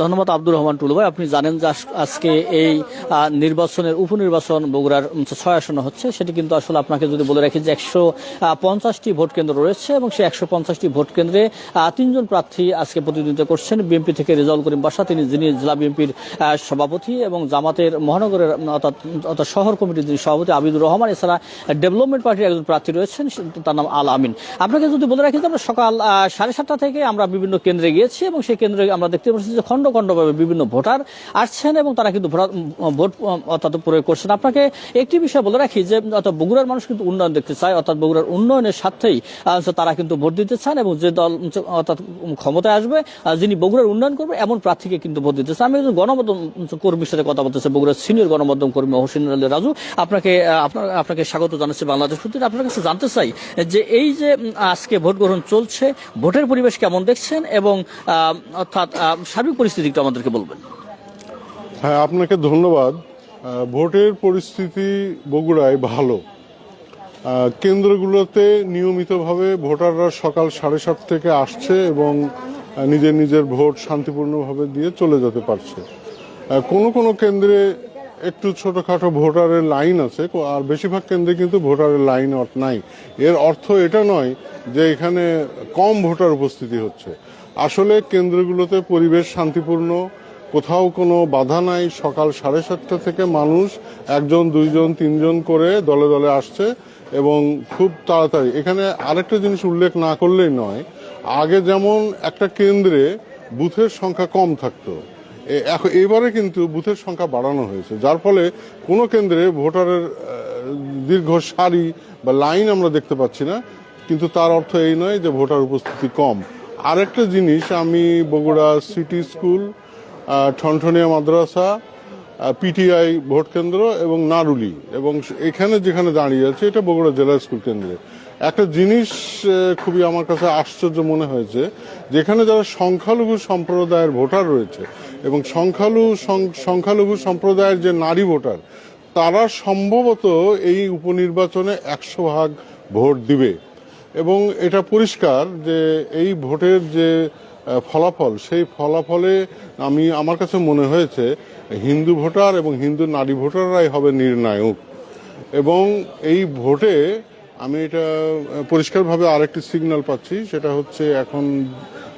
ধন্যবাদ আব্দুর রহমান টুলু ভাই। আপনি জানেন যে আজকে এই নির্বাচনের উপনির্বাচন বগুড়ার 6 আসনে হচ্ছে। সেটি কিন্তু আসলে আপনাকে যদি বলে রাখি যে 150টি ভোট কেন্দ্র রয়েছে এবং সেই 150টি ভোট কেন্দ্রে 3জন প্রার্থী আজকে প্রতিদ্বন্দ্বিতা করছেন। বিএনপি থেকে রেজাউল করিম বাশা, যিনি জেলা বিএনপির সভাপতি, এবং জামাতের মহানগরের অর্থাৎ শহর কমিটির যিনি সভাপতি আবিদুর রহমান, এছাড়া ডেভেলপমেন্ট পার্টির একজন প্রার্থী রয়েছেন, তার নাম আল আমিন। আপনাকে যদি বলে রাখি যে আমরা সকাল 7:30 থেকে আমরা বিভিন্ন কেন্দ্রে গিয়েছি এবং সেই কেন্দ্রে আমরা দেখতে পাচ্ছি যে খন্ড খন্ডভাবে বিভিন্ন ভোটার আসছেন এবং তারা কিন্তু ভোট অর্থাৎ প্রয়োগ করছেন। আপনাকে একটি বিষয় বলে রাখি যে অর্থাৎ বগুড়ার মানুষ কিন্তু উন্নয়ন দেখতে চায়, অর্থাৎ বগুড়ার উন্নয়নের স্বার্থেই তারা কিন্তু ভোট দিতে চান এবং যে দল অর্থাৎ ক্ষমতায় আসবে, যিনি বগুড়ার উন্নয়ন করবে এমন প্রার্থীকে কিন্তু ভোট দিতে চান। আমি একজন গণমাধ্যম কর্মীর সাথে কথা বলতেছি, বগুড়ার সিনিয়র গণমাধ্যম কর্মী মহসিন আলী রাজু। আপনাকে স্বাগত জানাচ্ছি বাংলাদেশ প্রতি। আপনার কাছে জানতে চাই যে এই যে আজকে ভোট গ্রহণ চলছে, ভোটের পরিবেশ কেমন দেখছেন এবং অর্থাৎ সার্বিক পরিস্থিতি একটু আমাদেরকে বলবেন। হ্যাঁ, আপনাকে ধন্যবাদ। ভোটের পরিস্থিতি বগুড়ায় ভালো। কেন্দ্রগুলোতে নিয়মিতভাবে ভোটাররা সকাল 7:30 থেকে আসছে এবং নিজের নিজের ভোট শান্তিপূর্ণভাবে দিয়ে চলে যেতে পারছে। কোনো কোনো কেন্দ্রে একটু ছোটখাটো ভোটারের লাইন আছে, আর বেশিরভাগ কেন্দ্রে কিন্তু ভোটারের লাইন নাই। এর অর্থ এটা নয় যে এখানে কম ভোটার উপস্থিতি হচ্ছে। আসলে কেন্দ্রগুলোতে পরিবেশ শান্তিপূর্ণ, কোথাও কোনো বাধা নাই। সকাল 7:30 থেকে মানুষ 1জন 2জন 3জন করে দলে দলে আসছে এবং খুব তাড়াতাড়ি। এখানে আরেকটা জিনিস উল্লেখ না করলেই নয়, আগে যেমন একটা কেন্দ্রে বুথের সংখ্যা কম থাকতো, এবারে কিন্তু বুথের সংখ্যা বাড়ানো হয়েছে, যার ফলে কোনো কেন্দ্রে ভোটারের দীর্ঘ সারি বা লাইন আমরা দেখতে পাচ্ছি না। কিন্তু তার অর্থ এই নয় যে ভোটার উপস্থিতি কম। আরেকটা জিনিস, আমি বগুড়া সিটি স্কুল, ঠনঠনিয়া মাদ্রাসা, পিটিআই ভোট কেন্দ্র এবং নারুলি, এবং এখানে যেখানে দাঁড়িয়ে আছে এটা বগুড়া জেলা স্কুল কেন্দ্রে একটা জিনিস খুবই আমার কাছে আশ্চর্য মনে হয়েছে, যেখানে যারা সংখ্যালঘু সম্প্রদায়ের ভোটার রয়েছে এবং সংখ্যালঘু সম্প্রদায়ের যে নারী ভোটার, তারা সম্ভবত এই উপনির্বাচনে 100% ভোট দিবে। এবং এটা পরিষ্কার যে এই ভোটের যে ফলাফল, সেই ফলাফলে আমার কাছে মনে হয়েছে হিন্দু ভোটার এবং হিন্দু নারী ভোটাররাই হবে নির্ণায়ক। এবং এই ভোটে আমি এটা পরিষ্কারভাবে আরেকটি সিগন্যাল পাচ্ছি, সেটা হচ্ছে এখন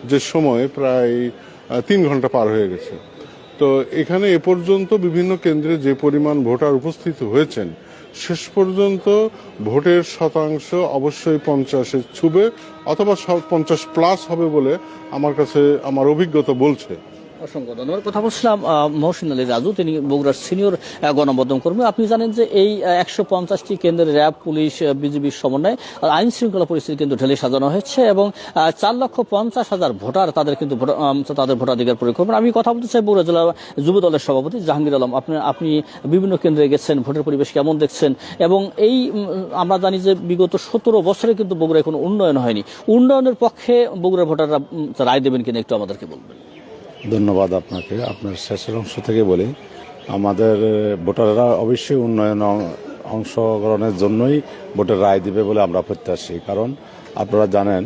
যে সময় প্রায় 3 ঘন্টা পার হয়ে গেছে। তো এখানে এ পর্যন্ত বিভিন্ন কেন্দ্রে যে পরিমাণ ভোটার উপস্থিত হয়েছেন, শেষ পর্যন্ত ভোটের শতাংশ অবশ্যই 50-এ ছুবে অথবা 50+ হবে বলে আমার অভিজ্ঞতা বলছে। অসংখ্য ধন্যবাদ। কথা বলছিলাম মহসিন আলী রাজু, তিনি বগুড়ার সিনিয়র গণমাধ্যম কর্মী। আপনি জানেন যে এই 150টি কেন্দ্রের র্যাব, পুলিশ, বিজিবির সমন্বয়ে আইন শৃঙ্খলা পরিস্থিতি কিন্তু ঢেলে সাজানো হয়েছে এবং 4,50,000 ভোটার তাদের ভোটাধিকার প্রয়োগ করবেন। আমি কথা বলতে চাই বগুড়া জেলা যুব দলের সভাপতি জাহাঙ্গীর আলম। আপনি বিভিন্ন কেন্দ্রে গেছেন, ভোটের পরিবেশ কেমন দেখছেন? এবং এই আমরা জানি যে বিগত 17 বছরে কিন্তু বগুড়ায় কোনো উন্নয়ন হয়নি। উন্নয়নের পক্ষে বগুড়ার ভোটাররা রায় দেবেন কিনা একটু আমাদেরকে বলবেন। ধন্যবাদ আপনাকে। আপনার শেষের অংশ থেকে বলি, আমাদের ভোটাররা অবশ্যই উন্নয়ন অংশগ্রহণের জন্যই ভোটের রায় দিবে বলে আমরা প্রত্যাশী। কারণ আপনারা জানেন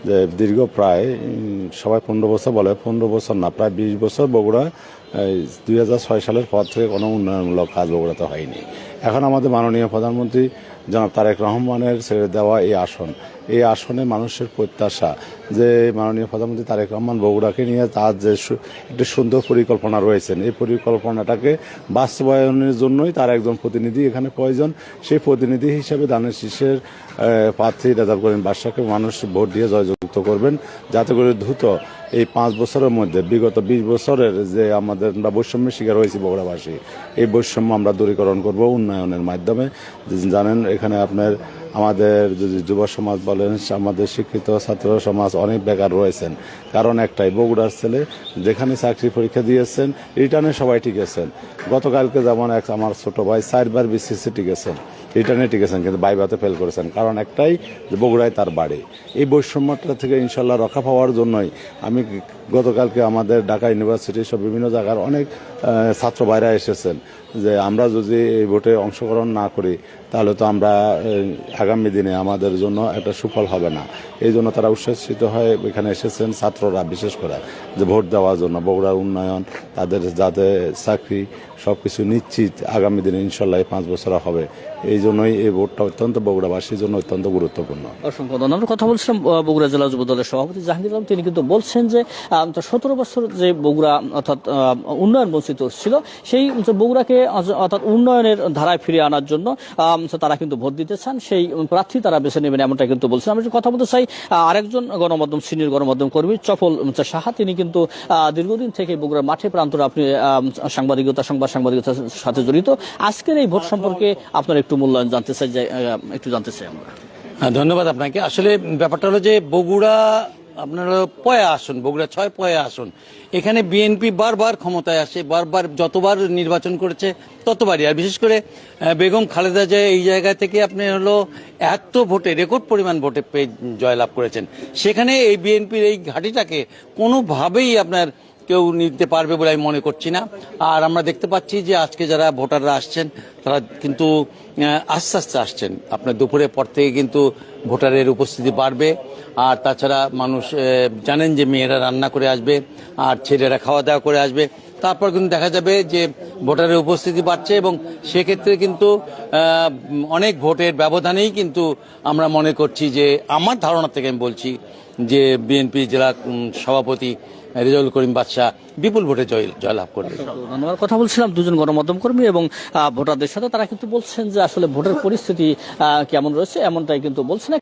যে দীর্ঘ প্রায় সবাই 15 বছর বলে, 15 বছর না, প্রায় 20 বছর বগুড়া 2006 সালের পর থেকে কোনো উন্নয়নমূলক কাজ বগুড়াতে হয়নি। এখন আমাদের মাননীয় প্রধানমন্ত্রী জনাব তারেক রহমানের ছেড়ে দেওয়া এই আসনে মানুষের প্রত্যাশা যে মাননীয় প্রধানমন্ত্রী তারেক রহমান বগুড়াকে নিয়ে তার যে একটি সুন্দর পরিকল্পনা রয়েছেন, এই পরিকল্পনাটাকে বাস্তবায়নের জন্যই তার একজন প্রতিনিধি এখানে প্রয়োজন। সেই প্রতিনিধি হিসেবে ধানের শীষের প্রার্থী রেজাউল করিম বাশাকে মানুষ ভোট দিয়ে জয়যুক্ত করবেন, যাতে করে দ্রুত এই 5 বছরের মধ্যে বিগত 20 বছরের যে আমরা বৈষম্যের শিকার হয়েছি বগুড়াবাসী, এই বৈষম্য আমরা দূরীকরণ করব উন্নয়নের মাধ্যমে। জানেন এখানে আমাদের যদি যুব সমাজ বলেন, আমাদের শিক্ষিত ছাত্র সমাজ অনেক বেকার রয়েছেন। কারণ একটাই, বগুড়ার ছেলে যেখানে চাকরি পরীক্ষা দিয়েছেন রিটার্নে সবাই টিকেছেন। গতকালকে যেমন আমার ছোট ভাই 4বার বিসিএসসি টিকেছেন, রিটার্নে টিকেছেন, কিন্তু ভাইভাতে ফেল করেছেন। কারণ একটাই, যে বগুড়ায় তার বাড়ি। এই বৈষম্যটা থেকে ইনশাল্লাহ রক্ষা পাওয়ার জন্যই আমি গতকালকে আমাদের ঢাকা ইউনিভার্সিটি সব বিভিন্ন জায়গার অনেক ছাত্র ভাইরা এসেছেন। যে আমরা যদি এই ভোটে অংশগ্রহণ না করি তাহলে তো আমরা আগামী দিনে আমাদের জন্য একটা সুফল হবে না। এই জন্য তারা উচ্ছ্বসিত হয়ে এখানে এসেছেন ছাত্ররা বিশেষ করে, যে ভোট দেওয়ার জন্য বগুড়ার উন্নয়ন, তাদের যাতে চাকরি সবকিছু নিশ্চিত আগামী দিনে ইনশাল্লাহ 5 বছর হবে। এই জন্যই এই ভোটটা অত্যন্ত বগুড়াবাসীর জন্য অত্যন্ত গুরুত্বপূর্ণ। অসংখ্য ধন্যবাদ। কথা বলছিলাম বগুড়া জেলা যুব দলের সভাপতি জাহাঙ্গীর আলম। তিনি কিন্তু বলছেন যে 17 বছর যে বগুড়া অর্থাৎ উন্নয়ন বঞ্চিত ছিল, সেই বগুড়াকে অর্থাৎ উন্নয়নের ধারায় ফিরিয়ে আনার জন্য তারা কিন্তু ভোট দিতে চান, সেই প্রার্থী তারা বেছে নেবেন, এমনটা কিন্তু বলছেন। আমি একটু কথা বলতে চাই আরেকজন গণমাধ্যম সিনিয়র গণমাধ্যম কর্মী চপল সাহা। তিনি কিন্তু দীর্ঘদিন থেকে বগুড়ার মাঠে প্রান্তরে আপনি সংবাদ সাংবাদিকতার সাথে জড়িত। আজকের এই ভোট সম্পর্কে আপনার একটু মূল্যায়ন জানতে চাই, একটু জানতে চাই আমরা। ধন্যবাদ আপনাকে। আসলে ব্যাপারটা হলো যে বগুড়া আপনার পয়া আসন, বগুড়া 6 পয়া আসন, এখানে বিএনপি বারবার ক্ষমতায় আসে, বারবার যতবার নির্বাচন করেছে ততবারই। আর বিশেষ করে বেগম খালেদা জিয়া এই জায়গা থেকে আপনি হলো এত ভোটে, রেকর্ড পরিমাণ ভোটে পেয়ে জয়লাভ করেছেন। সেখানে এই বিএনপির এই ঘাঁটিটাকে কোনোভাবেই আপনার কেউ নিতে পারবে বলে আমি মনে করছি না। আর আমরা দেখতে পাচ্ছি যে আজকে যারা ভোটাররা আসছেন তারা কিন্তু আস্তে আস্তে আসছেন। আপনার দুপুরের পর থেকে কিন্তু ভোটারের উপস্থিতি বাড়বে। আর তাছাড়া মানুষ জানেন যে মেয়েরা রান্না করে আসবে আর ছেলেরা খাওয়া দাওয়া করে আসবে। তারপর কিন্তু দেখা যাবে যে ভোটারের উপস্থিতি বাড়ছে এবং সেক্ষেত্রে কিন্তু অনেক ভোটের ব্যবধানেই কিন্তু আমরা মনে করছি যে, আমার ধারণা থেকে আমি বলছি যে বিএনপি জেলা সভাপতি রেজাউল করিম বাদশা বিপুল ভোটে জয়লাভ করবে। ধন্যবাদ। কথা বলছিলাম দুজন গণমাধ্যম কর্মী এবং ভোটারদের সাথে। তারা কিন্তু বলছেন যে আসলে ভোটের পরিস্থিতি কেমন রয়েছে এমনটাই কিন্তু বলছেন।